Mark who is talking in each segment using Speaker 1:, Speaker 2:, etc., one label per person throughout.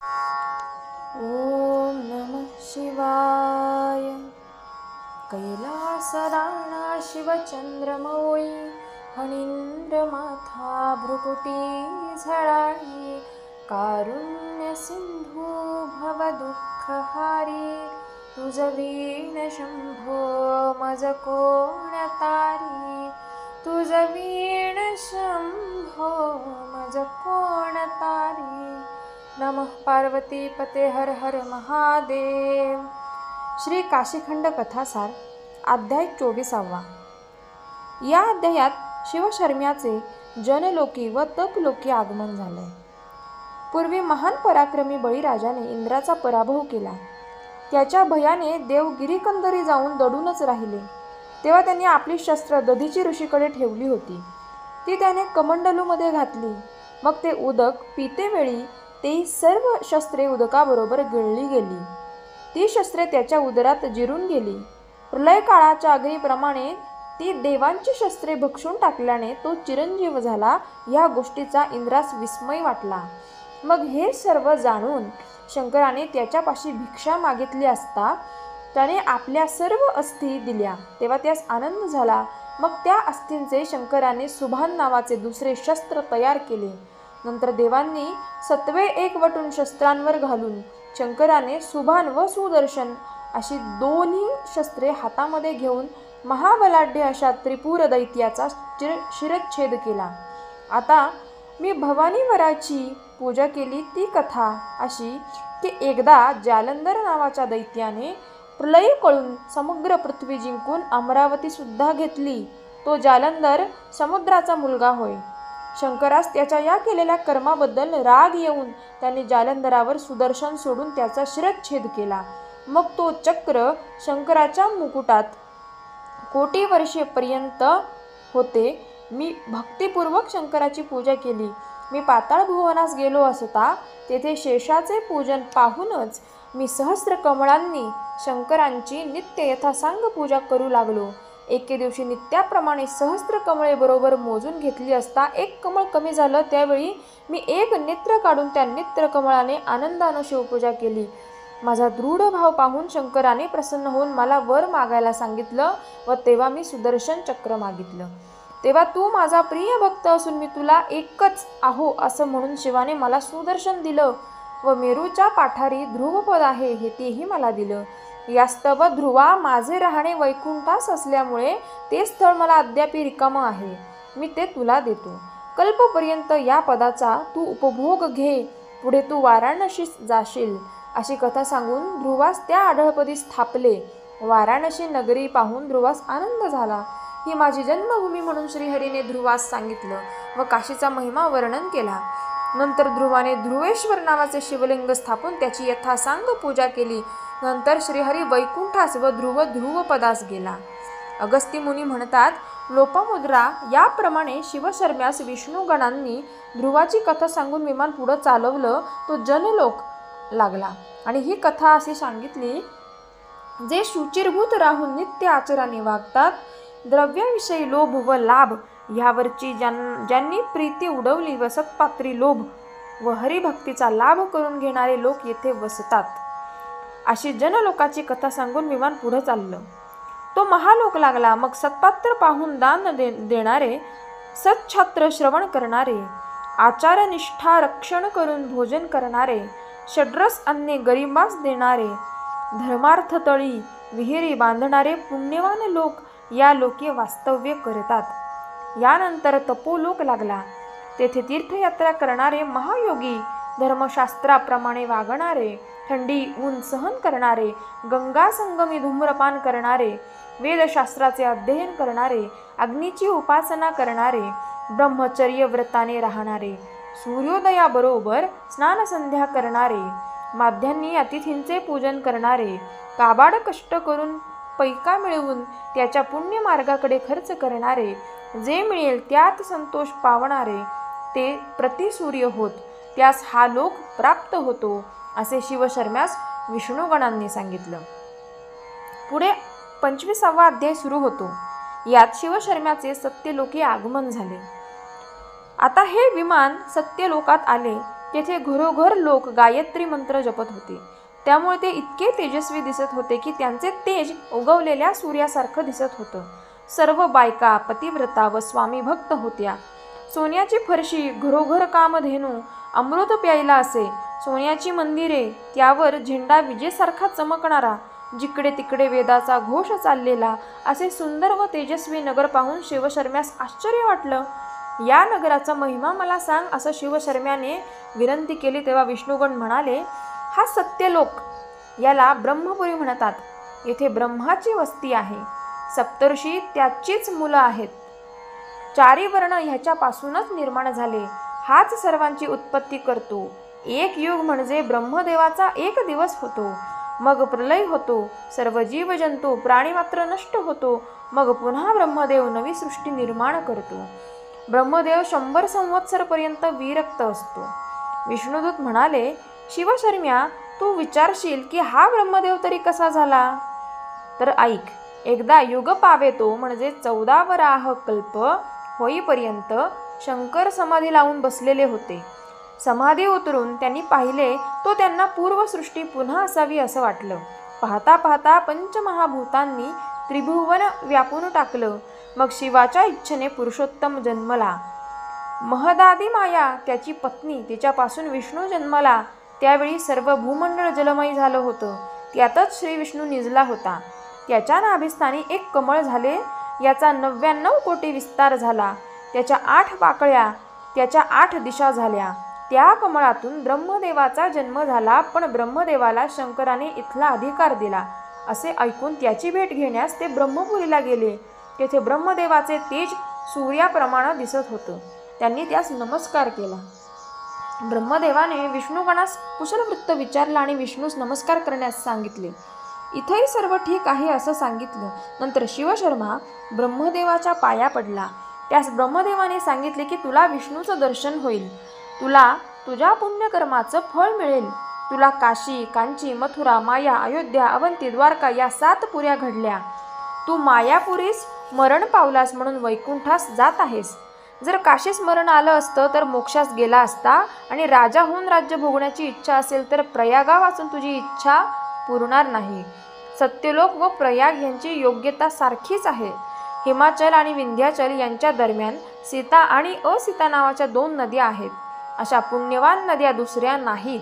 Speaker 1: ओम नमः शिवाय। कैलासराणा शिवचंद्रमौळी, फणींद्रमाथा भ्रुकुटी झळाळी, कारुण्य सिंधू भवदुःखहारी, तुझ वीण शंभो मज कोण तारी, तुझ वीण शंभो मज कोण तारी। नमः पार्वती पते हर हर महादेव। श्री काशीखंड कथासार अध्याय 24. या अध्यायात शिवशर्म्याचे जनलोकी व तपलोकी आगमन झाले। पूर्वी महान पराक्रमी बळीराजाने इंद्राचा पराभव केला। त्याच्या भयाने देव गिरीकंदरी जाऊन दडूनच राहिले। तेव्हा त्यांनी आपली शस्त्र दधीची ऋषीकडे ठेवली होती। ती त्याने कमंडलूमध्ये घातली। मग ते उदक पितेवेळी ती सर्व शस्त्रे उदकाबरोबर गिळली गेली। ती शस्त्रे त्याच्या उदरात जिरून गेली। प्रलय काळाच्या अग्नीप्रमाणे ती देवांची शस्त्रे भक्षून टाकल्याने तो चिरंजीव झाला। या गोष्टीचा इंद्रास विस्मय वाटला। मग हे सर्व जाणून शंकराने त्याच्यापाशी भिक्षा मागितली असता त्याने आपल्या सर्व अस्थी दिल्या। तेव्हा त्यास आनंद झाला। मग त्या अस्थींचे शंकराने सुभान नावाचे दुसरे शस्त्र तयार केले। नंतर देवांनी सत्वे एकवटून शस्त्रांवर घालून शंकराने सुभान व सुदर्शन अशी दोन्ही शस्त्रे हातामध्ये घेऊन महाबलाढ्य अशा त्रिपुर दैत्याचा शिरच्छेद केला। आता मी भवानीवराची पूजा केली ती कथा अशी की एकदा जालंधर नावाच्या दैत्याने प्रलय कळून समग्र पृथ्वी जिंकून अमरावती सुद्धा घेतली। तो जालंधर समुद्राचा मुलगा होय। शंकरास त्याच्या या केलेल्या कर्माबद्दल राग येऊन त्यांनी जालंधरावर सुदर्शन सोडून त्याचा शिरच्छेद केला। मग तो चक्र शंकराच्या मुकुटात कोटी वर्षेपर्यंत होते। मी भक्तिपूर्वक शंकराची पूजा केली। मी पाताळ भुवनास गेलो असता तेथे शेषाचे पूजन पाहूनच मी सहस्त्र कमळांनी शंकरांची नित्य यथासांग पूजा करू लागलो। एके दिवशी नित्याप्रमाणे सहस्त्र कमळे बरोबर मोजून घेतली असता एक कमळ कमी झालं। त्यावेळी मी एक नेत्र काढून त्या नेत्र कमळाने आनंदाने शिवपूजा केली। माझा दृढ भाव पाहून शंकराने प्रसन्न होऊन मला वर मागायला सांगितलं व तेव्हा मी सुदर्शन चक्र मागितलं। तेव्हा तू माझा प्रिय भक्त असून मी तुला एकच आहो असं म्हणून शिवाने मला सुदर्शन दिलं व मेरूच्या पाठारी ध्रुवपद आहे हे तेही मला दिलं। यास्तव ध्रुवा माझे राहणे वैकुंठास असल्यामुळे ते स्थळ मला अद्याप रिकाम आहे। मी ते तुला देतो। कल्पपर्यंत या पदाचा तू उपभोग घे। पुढे तू वाराणसीस जाशील अशी कथा सांगून ध्रुवास त्या आढळपदी स्थापले। वाराणसी नगरी पाहून ध्रुवास आनंद झाला। ही माझी जन्मभूमी म्हणून श्रीहरीने ध्रुवास सांगितलं व काशीचा महिमा वर्णन केला। नंतर ध्रुवाने ध्रुवेश्वर नावाचे शिवलिंग स्थापून त्याची यथासांग पूजा केली। नंतर श्रीहरी वैकुंठास व ध्रुवपदास गेला। अगस्ती मुनी म्हणतात, लोपामुद्रा याप्रमाणे शिवशर्म्यास विष्णुगणांनी ध्रुवाची कथा सांगून विमान पुढे चालवलं। तो जनलोक लागला आणि ही कथा अशी सांगितली, जे शुचिरभूत राहून नित्य आचराने वागतात, द्रव्याविषयी लोभ व लाभ ह्यावरची ज्यांनी प्रीती उडवली व सत्पात्री लोभ व हरिभक्तीचा लाभ करून घेणारे लोक येथे वसतात। अशी जनलोकाची कथा सांगून विमान पुढे चाललं। तो महालोक लागला। मग सत्पात्र पाहून दान देणारे, सच्छात्र श्रवण करणारे, आचारनिष्ठा रक्षण करून भोजन करणारे, षड्रस अन्ने गरिबास देणारे, धर्मार्थतळी विहिरी बांधणारे पुण्यवान लोक या लोके वास्तव्य करतात। यानंतर तपोलोक लागला। तेथे तीर्थयात्रा करणारे महायोगी, धर्मशास्त्राप्रमाणे वागणारे, थंडी ऊन सहन करणारे, गंगा संगमी धूम्रपान करणारे, वेदशास्त्राचे अध्ययन करणारे, अग्नीची उपासना करणारे, ब्रह्मचर्य व्रताने राहणारे, सूर्योदयाबरोबर स्नानसंध्या करणारे, माध्यान्नी अतिथींचे पूजन करणारे, काबाड कष्ट करून पैका मिळवून त्याच्या पुण्य मार्गाकडे खर्च करणारे, जे मिळेल त्यात संतोष पावणारे, ते प्रतिसूर्य होत त्यास हा लोक प्राप्त होतो असे शिवशर्म्यास विष्णुगणांनी सांगितलं। पुढे 25वा अध्याय सुरू होतो। यात शिवशर्म्याचे सत्यलोकी आगमन झाले। आता हे विमान सत्यलोकात आले तेथे घरोघर लोक गायत्री मंत्र जपत होते. त्यामुळे ते इतके तेजस्वी दिसत होते की त्यांचे तेज उगवलेल्या सूर्यासारखं दिसत होतं. सर्व बायका पतिव्रता व स्वामी भक्त होत्या. सोन्याची फरशी, घरोघर कामधेनू, अमृत प्यायला असे, सोन्याची मंदिरे, त्यावर झेंडा विजेसारखा चमकणारा, जिकडे तिकडे वेदाचा घोष चाललेला, असे सुंदर व तेजस्वी नगर पाहून शिवशर्म्यास आश्चर्य वाटलं. या नगराचा महिमा मला सांग, असं शिवशर्म्याने विनंती केली. तेव्हा विष्णुगण म्हणाले, हा सत्यलोक, याला ब्रह्मपुरी म्हणतात. येथे ब्रह्माची वस्ती आहे. सप्तर्षी त्याचीच मुलं आहेत. चारी वर्ण ह्याच्यापासूनच निर्माण झाले. हाच सर्वांची उत्पत्ती करतो. एक युग म्हणजे ब्रह्मदेवाचा एक दिवस होतो. मग प्रलय होतो. सर्व जीव जंतू प्राणी मात्र नष्ट होतो. मग पुन्हा ब्रह्मदेव नवी सृष्टी निर्माण करतो. ब्रह्मदेव 100 संवत्सरपर्यंत विरक्त असतो. विष्णुदूत म्हणाले, शिवशर्म्या, तू विचारशील की हा ब्रह्मदेव तरी कसा झाला? तर ऐक. एकदा युग पावे तो म्हणजे 14 वराह कल्प होईपर्यंत शंकर समाधी लावून बसलेले होते. समाधी उतरून त्यांनी पाहिले तो त्यांना पूर्वसृष्टी पुन्हा असावी असं वाटलं. पाहता पाहता पंचमहाभूतांनी त्रिभुवन व्यापून टाकलं. मग शिवाच्या इच्छेने पुरुषोत्तम जन्मला. महदादी माया त्याची पत्नी, तिच्यापासून विष्णू जन्मला. त्यावेळी सर्व भूमंडळ जलमय झालं होतं. त्यातच श्री विष्णू निजला होता. त्याच्या नाभिस्थानी एक कमळ झाले. याचा 99 कोटी विस्तार झाला. त्याच्या 8 पाकळ्या, त्याच्या 8 दिशा झाल्या. त्या कमळातून ब्रह्मदेवाचा जन्म झाला. पण ब्रह्मदेवाला शंकराने इथला अधिकार दिला. असे ऐकून त्याची भेट घेण्यास ते ब्रह्मपुरीला गेले. तेथे ब्रह्मदेवाचे तेज सूर्याप्रमाणे दिसत होतं. त्यांनी त्यास नमस्कार केला. ब्रह्मदेवाने विष्णुगणास कुशलवृत्त विचारला आणि विष्णूस नमस्कार करण्यास सांगितले. इथंही सर्व ठीक आहे असं सांगितलं. नंतर शिवशर्मा ब्रह्मदेवाच्या पाया पडला. त्यास ब्रह्मदेवाने सांगितले की तुला विष्णूचं दर्शन होईल. तुला तुझ्या पुण्यकर्माचं फळ मिळेल. तुला काशी, कांची, मथुरा, माया, अयोध्या, अवंती, द्वारका या 7 पुऱ्या घडल्या. तू मायापुरीस मरण पावलास म्हणून वैकुंठास जात आहेस. जर काशीस मरण आलं असतं तर मोक्षास गेला असता आणि राजा होऊन राज्य भोगण्याची इच्छा असेल तर प्रयागा वाचून तुझी इच्छा पुरणार नाही. सत्यलोक व प्रयाग यांची योग्यता सारखीच आहे. हिमाचल आणि विंध्याचल यांच्या दरम्यान सीता आणि असीता नावाच्या 2 नद्या आहेत. अशा पुण्यवान नद्या दुसऱ्या नाहीत.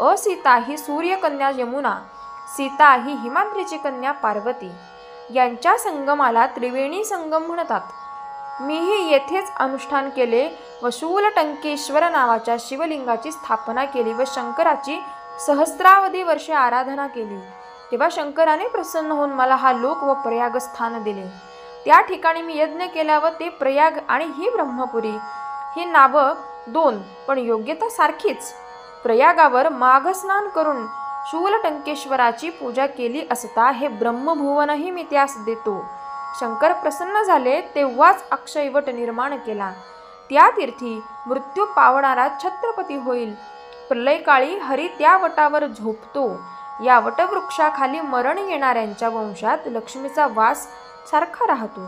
Speaker 1: असीता ही सूर्यकन्या यमुना, सीता ही हिमाद्रीची कन्या पार्वती. यांच्या संगमाला त्रिवेणी संगम म्हणतात. मीही येथेच अनुष्ठान केले व शूलटंकेश्वर नावाच्या शिवलिंगाची स्थापना केली व शंकराची सहस्रावधी वर्षे आराधना केली. तेव्हा शंकराने प्रसन्न होऊन मला हा लोक व प्रयाग स्थान दिले. त्या ठिकाणी मी यज्ञ केला व ते प्रयाग आणि ही ब्रह्मपुरी. ही नावं 2 पण योग्यता सारखीच. प्रयागावर माघस्नान करून शूलटंकेश्वराची पूजा केली असता हे ब्रह्मभुवनही मी त्यास देतो. शंकर प्रसन्न झाले तेव्हाच अक्षयवट निर्माण केला. त्या तीर्थी मृत्यू पावणारा छत्रपती होईल. प्रलयकाळी हरी त्या वटावर झोपतो. या वटवृक्षाखाली मरण येणाऱ्यांच्या वंशात लक्ष्मीचा वास सारखा राहतो.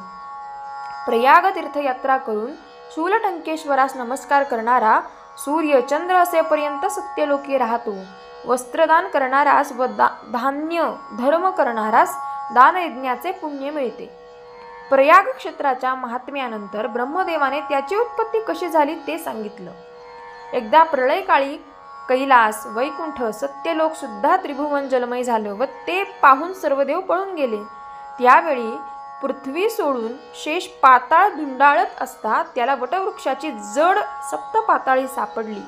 Speaker 1: प्रयाग तीर्थयात्रा करून शूलटंकेश्वरास नमस्कार करणारा सूर्य चंद्र असेपर्यंत सत्यलोकी राहतो. वस्त्रदान करणारास व धान्य धर्म करणारास दानयज्ञाचे पुण्य मिळते. प्रयाग क्षेत्राच्या महात्म्यानंतर ब्रह्मदेवाने त्याची उत्पत्ती कशी झाली ते सांगितलं. एकदा प्रलयकाळी कैलास, वैकुंठ, सत्यलोक सुद्धा त्रिभुवन जलमय झालं व ते पाहून सर्व देव पळून गेले. त्यावेळी पृथ्वी सोडून शेष पाताळ धुंडाळत असता त्याला वटवृक्षाची जड 7 पाताळी सापडली.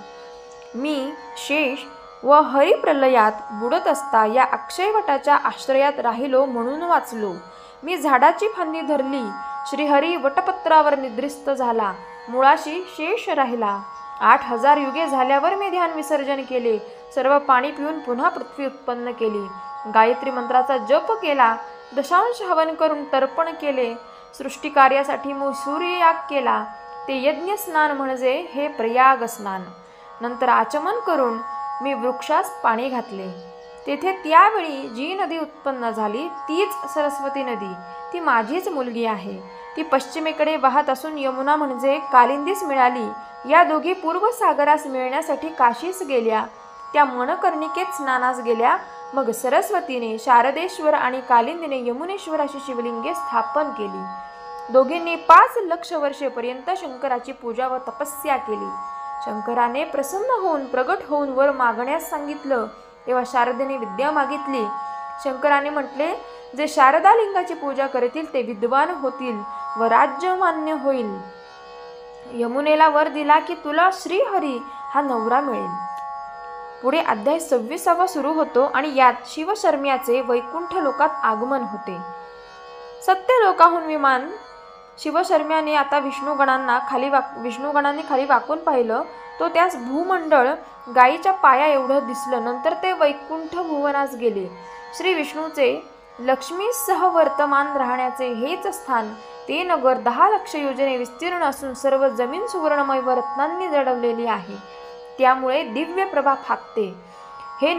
Speaker 1: मी शेष व हरिप्रलयात बुडत असता या अक्षयवटाच्या आश्रयात राहिलो म्हणून वाचलो. मी झाडाची फांदी धरली. श्रीहरी वटपत्रावर निद्रिस्त झाला. मुळाशी शेष राहिला. 8000 युगे झाल्यावर मी ध्यान विसर्जन केले. सर्व पाणी पिऊन पुन्हा पृथ्वी उत्पन्न केली. गायत्री मंत्राचा जप केला. दशांश हवन करून तर्पण केले. सृष्टी कार्यासाठी मी सूर्ययाग केला. ते यज्ञ स्नान म्हणजे हे प्रयाग स्नान. नंतर आचमन करून मी वृक्षास पाणी घातले. तेथे त्यावेळी जी नदी उत्पन्न झाली तीच सरस्वती नदी. ती माझीच मुलगी आहे. ती पश्चिमेकडे वाहत असून यमुना म्हणजे कालिंदीस मिळाली. या दोघी पूर्व सागरास मिळण्यासाठी काशीस गेल्या. त्या मनकर्णिकेत स्नानास गेल्या. मग सरस्वतीने शारदेश्वर आणि कालिंदीने यमुनेश्वर अशी शिवलिंगे स्थापन केली. दोघींनी 5 लक्ष वर्षेपर्यंत शंकराची पूजा व तपस्या केली. शंकराने प्रसन्न होऊन प्रगट होऊन वर मागण्यास सांगितलं. तेव्हा शारदेने विद्या मागितली. शंकराने म्हटले, जे शारदा लिंगाची पूजा करतील ते विद्वान होतील व राज्य मान्य होईल. यमुनेला वर दिला की तुला श्रीहरी हा नवरा मिळेल. पुढे अध्याय 26 सुरू होतो आणि यात शिवशर्म्याचे वैकुंठ लोकात आगमन होते. सत्यलोकाहून विमान शिवशर्म्याने आता विष्णुगणांनी खाली वाकून पाहिलं. तो त्यास भूमंडळ गायीच्या पाया एवढं दिसलं. नंतर ते वैकुंठ भुवनास गेले. श्री विष्णूचे लक्ष्मीसह वर्तमान राहण्याचे हेच स्थान. ते नगर 10 लक्ष योजने विस्तीर्ण असून सर्व जमीन सुवर्णमय व रत्नांनी जडवलेली आहे. त्यामुळे दिव्य प्रभा फाकते. हे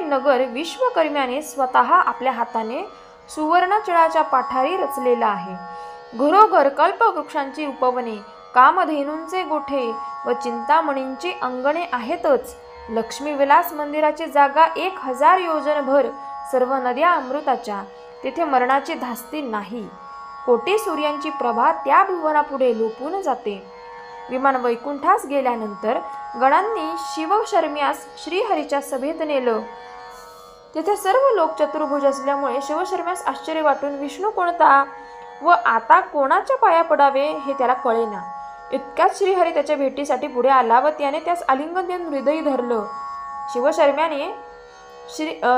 Speaker 1: नगर विश्वकर्म्याने स्वतः आपल्या हाताने सुवर्णचळाच्या पाठारी रचलेला आहे. घरोघर कल्पवृक्षांची उपवने, कामधेनूंचे गोठे व चिंतामणींची अंगणे आहेतच. लक्ष्मीविलास मंदिराची जागा 1000 योजनभर. सर्व नद्या अमृताच्या. तेथे मरणाची धास्ती नाही. कोटी सूर्यांची प्रभा त्या भुवनापुढे लोपून जाते. विमान वैकुंठास गेल्यानंतर गणांनी शिवशर्म्यास श्रीहरीच्या सभेत नेलं. तेथे सर्व लोक चतुर्भुज असल्यामुळे शिवशर्म्यास आश्चर्य वाटून विष्णू कोणता व आता कोणाच्या पाया पडावे हे त्याला कळेना. इतक्यात श्रीहरी त्याच्या भेटीसाठी पुढे आला व त्याने त्यास आलिंगन देऊन हृदय धरलं.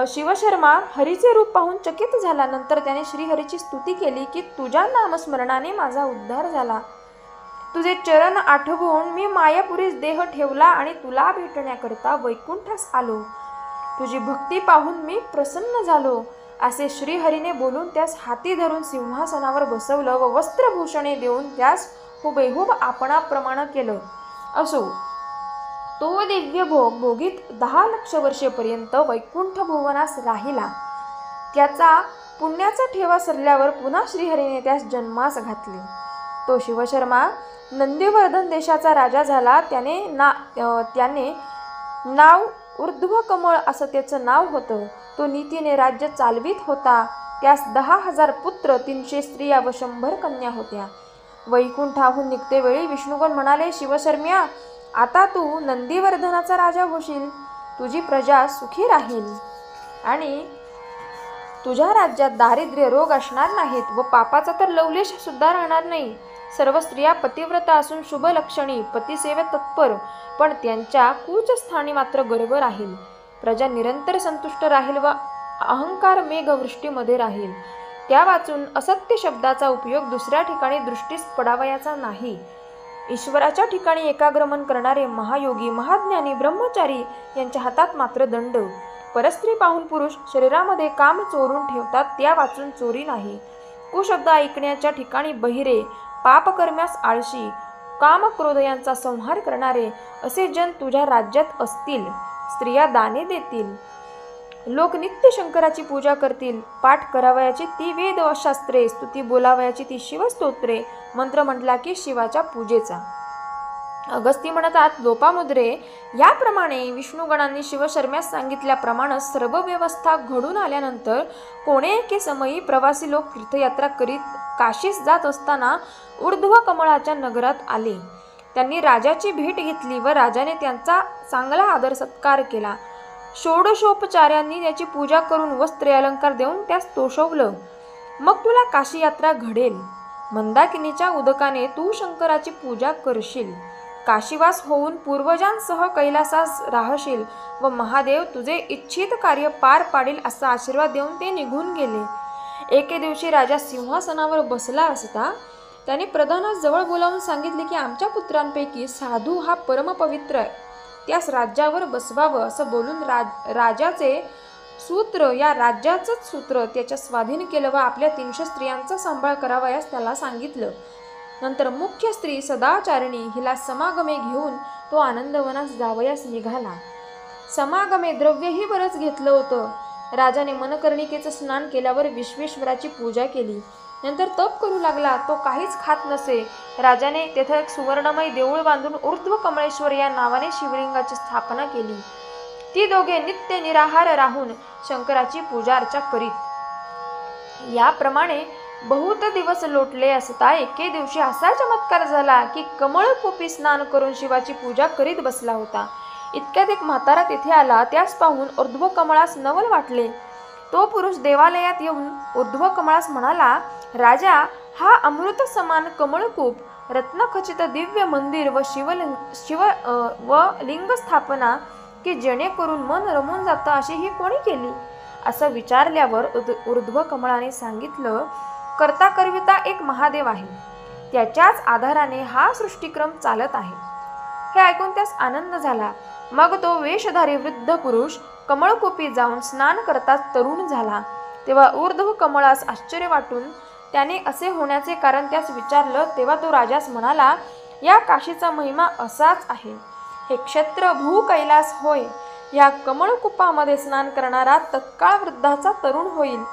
Speaker 1: शिवशर्मा हरीचे रूप पाहून चकित झाला. नंतर त्याने श्रीहरीची स्तुती केली की तुझ्या नामस्मरणाने माझा उद्धार झाला. तुझे चरण आठवून मी मायापुरीस देह ठेवला आणि तुला भेटण्याकरता वैकुंठास आलो. तुझी भक्ती पाहून मी प्रसन्न झालो. असे श्रीहरीने बोलून त्यास हाती धरून सिंहासनावर बसवलं व वस्त्रभूषणे देऊन त्यास हुबेहूब आपणाप्रमाणे केलं. असो तो दिव्य भोग भोगीत 10 लक्ष वर्षेपर्यंत वैकुंठ भुवनास राहिला. त्याचा पुण्याचा ठेवा सरल्यावर पुन्हा श्रीहरीने त्यास जन्मास घातले. तो शिवशर्मा नंदीवर्धन देशाचा राजा झाला. त्याने नाव ऊर्ध्वकमळ असं त्याचं नाव होतं. तो नीतीने राज्य चालवित होता. त्यास 10,000 पुत्र, 300 स्त्रिया व 100 कन्या होत्या. वैकुंठाहून निघतेवेळी विष्णुगण म्हणाले, शिवशर्म्या, आता तू नंदीवर्धनाचा राजा होशील. तुझी प्रजा सुखी राहील आणि तुझ्या राज्यात दारिद्र्य रोग असणार नाहीत व पापाचा तर लवलेश सुद्धा राहणार नाही. सर्व स्त्रिया पतिव्रता असून शुभ लक्षणी, पतिसेवेत तत्पर, पण त्यांच्या कूचस्थानी मात्र गर्व राहील. प्रजा निरंतर संतुष्ट राहील व अहंकार मेघवृष्टीमध्ये राहील. त्या वाचून असत्य शब्दाचा उपयोग दुसऱ्या ठिकाणी दृष्टीस पडावयाचा नाही. ईश्वराच्या ठिकाणी एकाग्रमन करणारे महायोगी, महाज्ञानी, ब्रह्मचारी यांच्या हातात मात्र दंड. परस्त्री पाहून पुरुष शरीरामध्ये काम चोरून ठेवतात, त्या वाचून चोरी नाही. कुशब्द ऐकण्याच्या ठिकाणी बहिरे, पापकर्म्यास आळशी, काम क्रोध यांचा संहार करणारे असे जन तुझ्या राज्यात असतील. स्त्रिया दाने देतील. लोक नित्य शंकराची पूजा करतील. पाठ करावयाची ती वेदशास्त्रे, स्तुती बोलावयाची ती शिवस्तोत्रे, मंत्र म्हटला की शिवाच्या पूजेचा. अगस्ती म्हणतात, लोपामुद्रे, याप्रमाणे विष्णुगणांनी शिवशर्म्यास सांगितल्याप्रमाणे सर्व व्यवस्था घडून आल्यानंतर कोणे एके समयी प्रवासी लोक तीर्थयात्रा करीत काशीस जात असताना ऊर्ध्व कमळाच्या नगरात आले. त्यांनी राजाची भेट घेतली व राजाने त्यांचा चांगला आदर सत्कार केला. षोडशोपचार्यांनी त्याची पूजा करून वस्त्रे अलंकार देऊन त्यास तोषवलं. मग तुला काशी यात्रा घडेल. मंदाकिनीच्या उदकाने तू शंकराची पूजा करशील. काशीवास होऊन पूर्वजांसह कैलासास राहशील व महादेव तुझे इच्छित कार्य पार पाडील असा आशीर्वाद देऊन ते निघून गेले. एके दिवशी राजा सिंहासनावर बसला असता त्याने प्रधानास जवळ बोलावून सांगितले की आमच्या पुत्रांपैकी साधू हा परमपवित्र आहे, त्यास राज्यावर बसवावं. असं बोलून राजाचे सूत्र, या राज्याचंच सूत्र त्याच्या स्वाधीन केलं व आपल्या 300 स्त्रियांचा सांभाळ करावयास त्याला सांगितलं. नंतर मुख्य स्त्री सदाचारिणी हिला समागमे घेऊन तो आनंदवनास जावयास निघाला. समागमे द्रव्यही बरंच घेतलं होतं. राजाने मनकर्णिकेचं स्नान केल्यावर विश्वेश्वराची पूजा केली. नंतर तप करू लागला. तो काहीच खात नसे. राजाने तेथे एक सुवर्णमय देऊळ बांधून ऊर्ध्व कमळेश्वर या नावाने शिवलिंगाची स्थापना केली. ती दोघे नित्य निराहार राहून शंकराची पूजा अर्चा करीत. याप्रमाणे बहुत दिवस लोटले असता एके दिवशी असा चमत्कार झाला की कमळकोपी स्नान करून शिवाची पूजा करीत बसला होता. इतक्यात एक म्हातारा तेथे आला. त्यास पाहून ऊर्ध्व कमळास नवल वाटले. तो पुरुष देवालयात येऊन ऊर्ध्व कमळास म्हणाला, राजा, हा अमृत समान कमळकूप, रत्नखचित दिव्य मंदिर व शिव लिंग स्थापना की जेणेकरून मन रमून जातं अशी ही कोणी केली? असं विचारल्यावर ऊर्ध्व कमळाने सांगितलं, करता करविता एक महादेव आहे. त्याच्याच आधाराने हा सृष्टिक्रम चालत आहे. हे ऐकून त्यास आनंद झाला. मग तो वेशधारी वृद्ध पुरुष कमळकोपी जाऊन स्नान करताच तरुण झाला. तेव्हा ऊर्ध्व कमळास आश्चर्य वाटून त्याने असे होण्याचे कारण त्यास विचारलं. तेव्हा तो राजास म्हणाला, या काशीचा महिमा असाच आहे. हे क्षेत्र भू कैलास होय. या कमळकुपामध्ये स्नान करणारा तत्काळ वृद्धाचा तरुण होईल.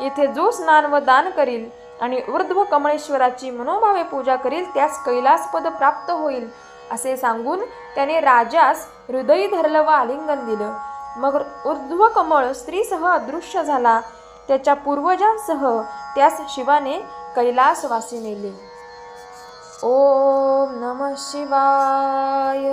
Speaker 1: इथे जो स्नान व दान करील आणि ऊर्ध्व कमळेश्वराची मनोभावे पूजा करील त्यास कैलासपद प्राप्त होईल असे सांगून त्याने राजास हृदयी धरलं व आलिंगन दिलं. मग ऊर्ध्व कमळ स्त्रीसह अदृश्य झाला. त्याच्या पूर्वजांसह त्यास शिवाने कैलासवासी नेले. ओम नमः शिवाय.